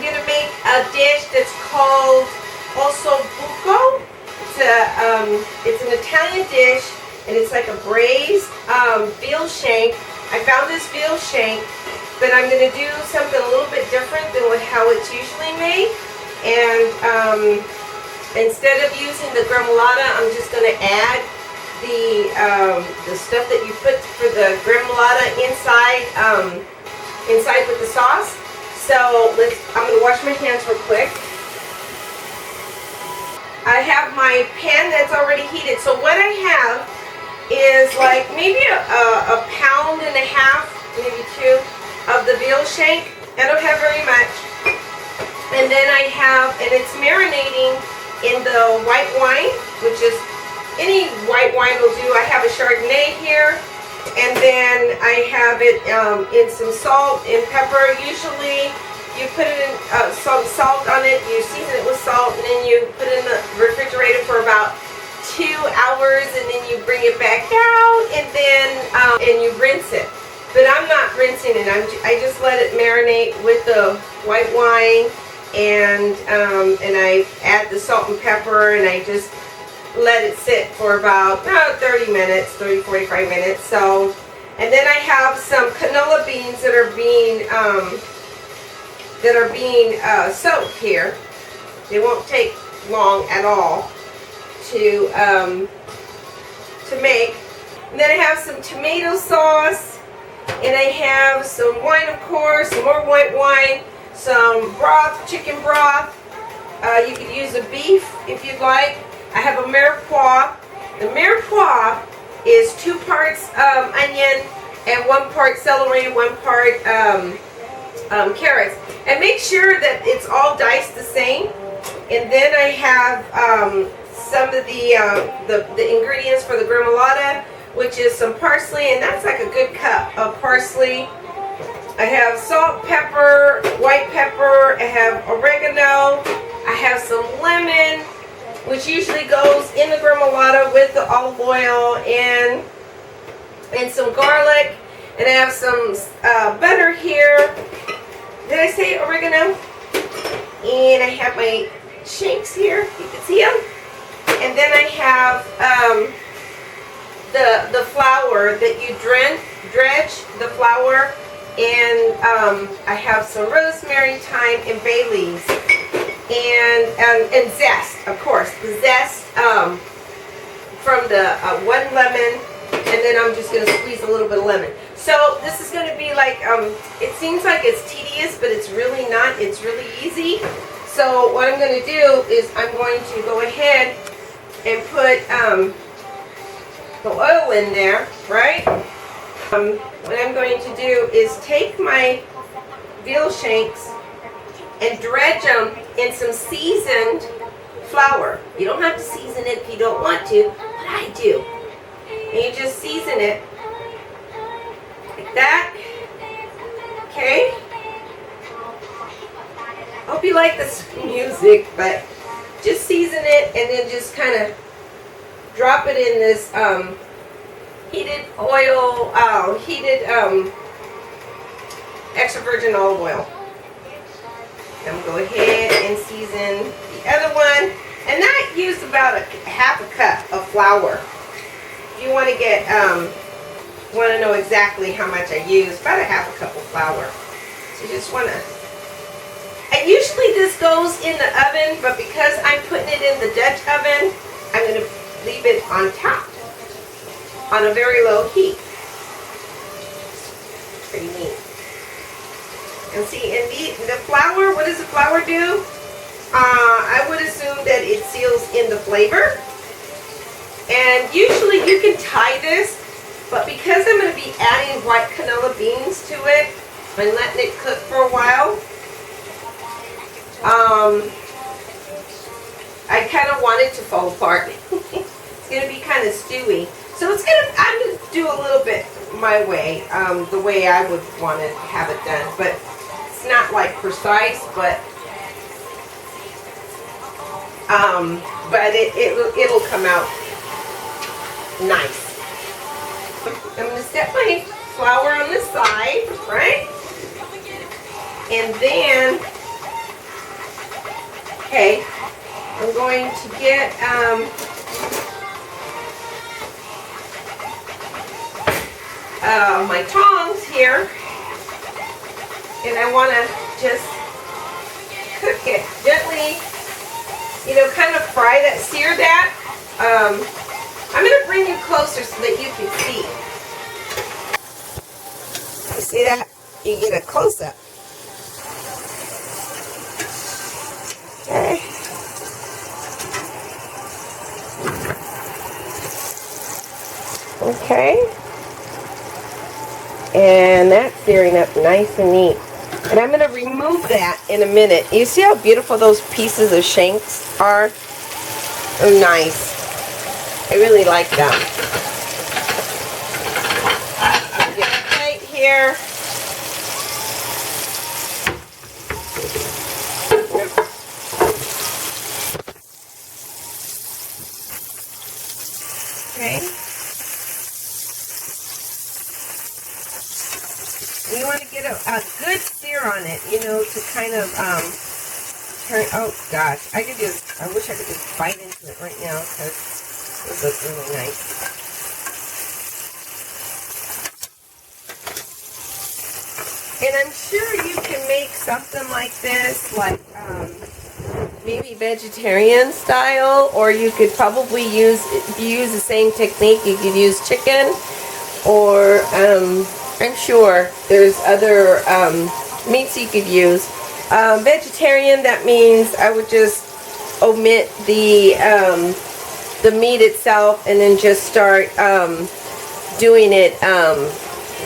I'm going to make a dish that's called Osso Buco. It's an Italian dish, and it's like a braised veal shank. I found this veal shank, but I'm going to do something a little bit different than how it's usually made. And instead of using the gremolata, I'm just going to add the stuff that you put for the gremolata inside with the sauce. So I'm going to wash my hands real quick. I have my pan that's already heated. So what I have is like maybe a pound and a half, maybe 2, of the veal shank. I don't have very much. And then I have, and it's marinating in the white wine, which is any white wine will do. I have a Chardonnay here. And then I have it in some salt and pepper. Usually you put it in some salt on it, you season it with salt, and then you put it in the refrigerator for about 2 hours, and then you bring it back out, and then and you rinse it. But I'm not rinsing it. I just let it marinate with the white wine, and I add the salt and pepper, and I just let it sit for about 30 minutes, 45 minutes. So, and then I have some canola beans that are being soaked here. They won't take long at all to make. And then I have some tomato sauce, and I have some wine, of course, some more white wine, some broth, chicken broth. You could use a beef if you'd like. I have a mirepoix. The mirepoix is 2 parts onion and 1 part celery, 1 part carrots. And make sure that it's all diced the same. And then I have some of the ingredients for the gremolata, which is some parsley, and that's like a good cup of parsley. I have salt, pepper, white pepper. I have oregano. I have some lemon, which usually goes in the gremolata with the olive oil, and some garlic. And I have some butter here. Did I say oregano? And I have my shanks here. You can see them. And then I have the flour that you dredge the flour. And I have some rosemary, thyme, and bay leaves. And zest, of course. The zest from the 1 lemon. And then I'm just going to squeeze a little bit of lemon. So this is going to be like, it seems like it's tedious, but it's really not. It's really easy. So what I'm going to do is I'm going to go ahead and put the oil in there, right? What I'm going to do is take my veal shanks and dredge them in some seasoned flour. You don't have to season it if you don't want to, but I do. And you just season it like that. Okay? I hope you like this music, but just season it and then just kind of drop it in this heated oil, extra virgin olive oil. I'm going to go ahead and season the other one. And that used about a half a cup of flour. If you want to get, want to know exactly how much I use, about a half a cup of flour. So you just want to, and usually this goes in the oven, but because I'm putting it in the Dutch oven, I'm going to leave it on top on a very low heat. Pretty neat. And see, and the flour, what does the flour do? I would assume that it seals in the flavor. And usually you can tie this, but because I'm going to be adding white canola beans to it and letting it cook for a while, I kind of want it to fall apart. It's going to be kind of stewy. So it's I'm going to do a little bit my way, the way I would want to have it done. But it's not like precise, but it'll come out nice. I'm going to set my flour on this side, right? And then Okay, I'm going to get my tongs here, and I want to just cook it gently, you know, kind of fry that, sear that. I'm going to bring you closer so that you can see. You see that? You get a close-up. Okay. Okay. And that's searing up nice and neat. And I'm going to remove that in a minute. You see how beautiful those pieces of shanks are? Oh, nice. I really like them. Get a plate here. Okay. You want to get a good sear on it, you know, to kind of turn. Oh gosh, I wish I could just bite into it right now because this looks really nice. And I'm sure you can make something like this, like maybe vegetarian style, or you could probably use, if you use the same technique, you could use chicken, or I'm sure there's other meats you could use. Vegetarian, that means I would just omit the meat itself and then just start doing it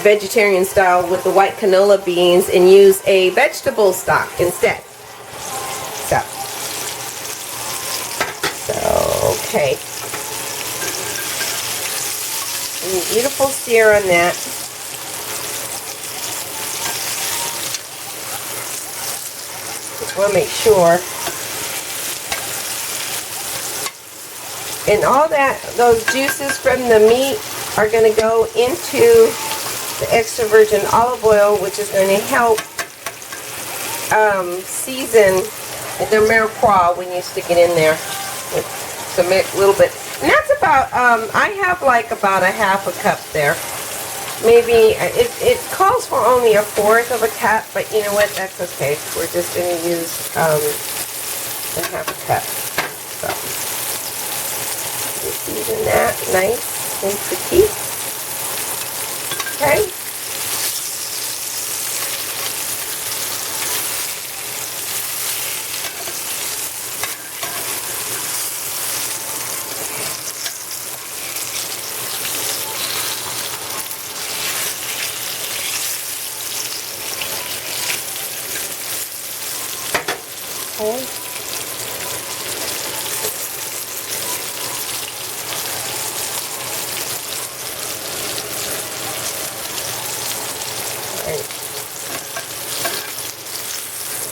vegetarian style with the white canola beans and use a vegetable stock instead. So okay. And beautiful sear on that. Just want to make sure. And all that, those juices from the meat are going to go into the extra virgin olive oil, which is going to help season the mirepoix when you stick it in there with some little bit. And that's about, I have like about a half a cup there. Maybe, it calls for only a fourth of a cup, but you know what, that's okay. We're just going to use a half a cup. So, just season that nice and pretty. Okay.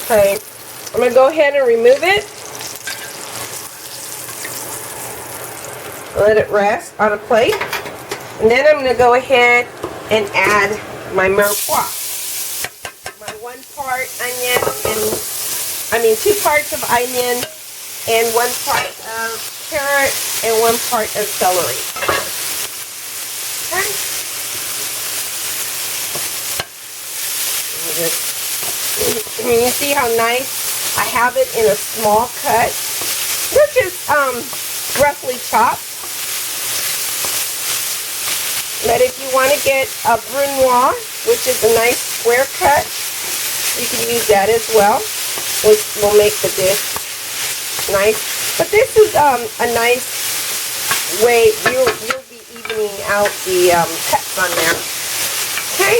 Okay, I'm going to go ahead and remove it. Let it rest on a plate. And then I'm going to go ahead and add my mirepoix. My 1 part onion and, 2 parts of onion and 1 part of carrot and 1 part of celery. Okay. You see how nice I have it in a small cut. They're just roughly chopped. But if you want to get a brunoise, which is a nice square cut, you can use that as well, which will make the dish nice. But this is a nice way, you'll be evening out the cuts on there. Okay.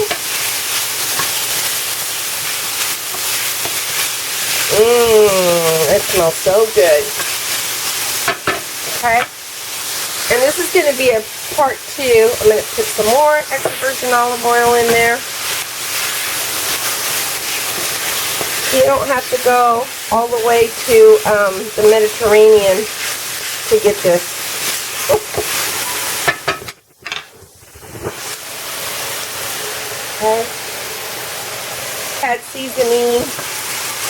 It smells so good. Okay. And this is going to be a part 2. I'm going to put some more extra virgin olive oil in there. You don't have to go all the way to the Mediterranean to get this. Okay. Add seasoning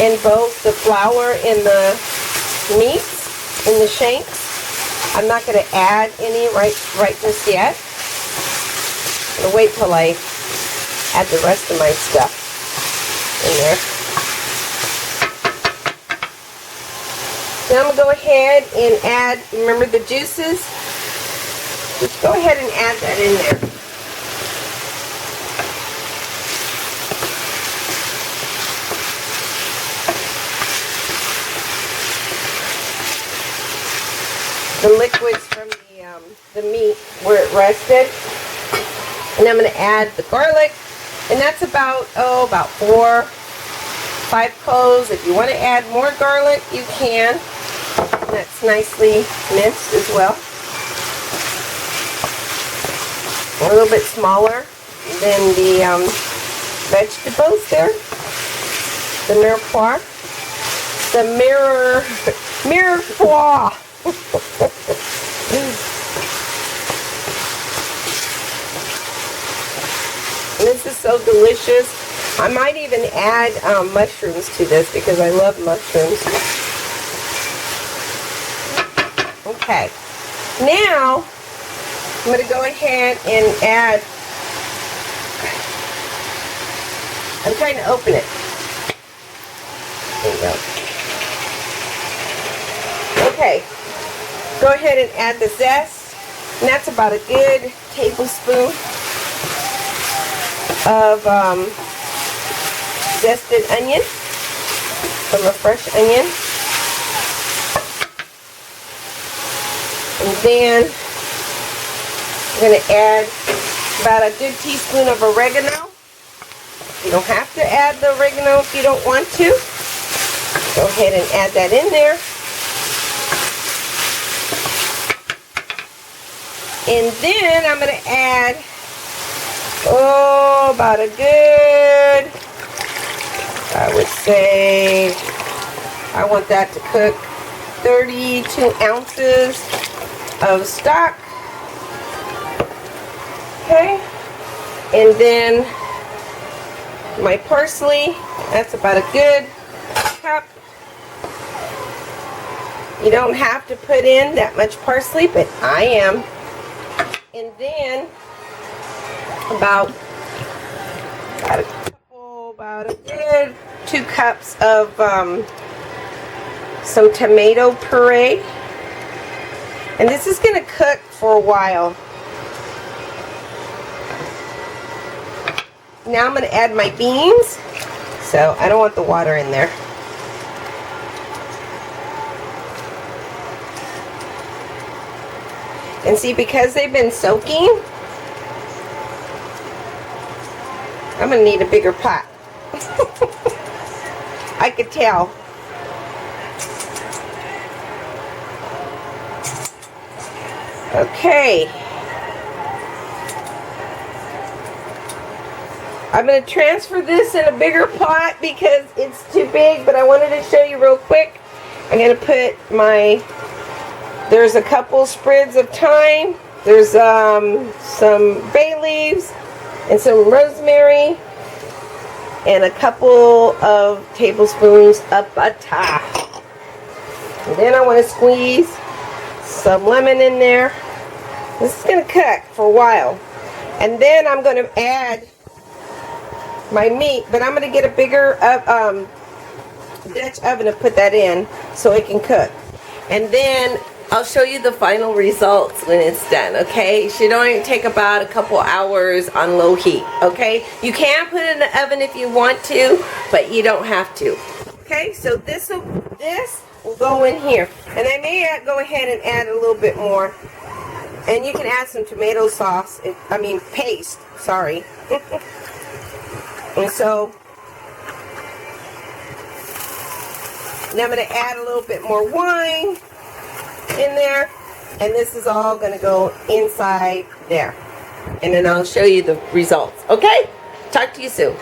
in both the flour and the meats in the shanks. I'm not going to add any right just yet. I'm going to wait till I add the rest of my stuff in there. Then I'm going to go ahead and add, remember the juices? Just go ahead and add that in there. The liquids from the meat where it rested. And I'm going to add the garlic. And that's about 4-5 cloves. If you want to add more garlic, you can. And that's nicely minced as well. A little bit smaller than the vegetables there. The mirepoix. The mirepoix. This is so delicious. I might even add mushrooms to this because I love mushrooms. Okay. Now, I'm going to go ahead and add, I'm trying to open it. There you go. Okay. Go ahead and add the zest. And that's about a good tablespoon of zested onion from a fresh onion. And then I'm going to add about a good teaspoon of oregano. You don't have to add the oregano if you don't want to. Go ahead and add that in there. And then I'm going to add, about a good, I would say, I want that to cook 32 ounces of stock. Okay. And then my parsley, that's about a good cup. You don't have to put in that much parsley, but I am. And then about a good 2 cups of some tomato puree. And this is going to cook for a while. Now I'm going to add my beans. So I don't want the water in there. And see, because they've been soaking, I'm going to need a bigger pot. I could tell. Okay. I'm going to transfer this in a bigger pot because it's too big, but I wanted to show you real quick. I'm going to put my, there's a couple sprigs of thyme, there's some bay leaves, and some rosemary, and a couple of tablespoons of butter. And then I want to squeeze some lemon in there. This is going to cook for a while. And then I'm going to add my meat, but I'm going to get a bigger Dutch oven to put that in so it can cook. And then I'll show you the final results when it's done, okay? It should only take about a couple hours on low heat, okay? You can put it in the oven if you want to, but you don't have to. Okay, so this will go in here. And I may go ahead and add a little bit more. And you can add some tomato sauce, paste, sorry. And so, now I'm going to add a little bit more wine in there, and this is all going to go inside there, and then I'll show you the results. Okay, talk to you soon.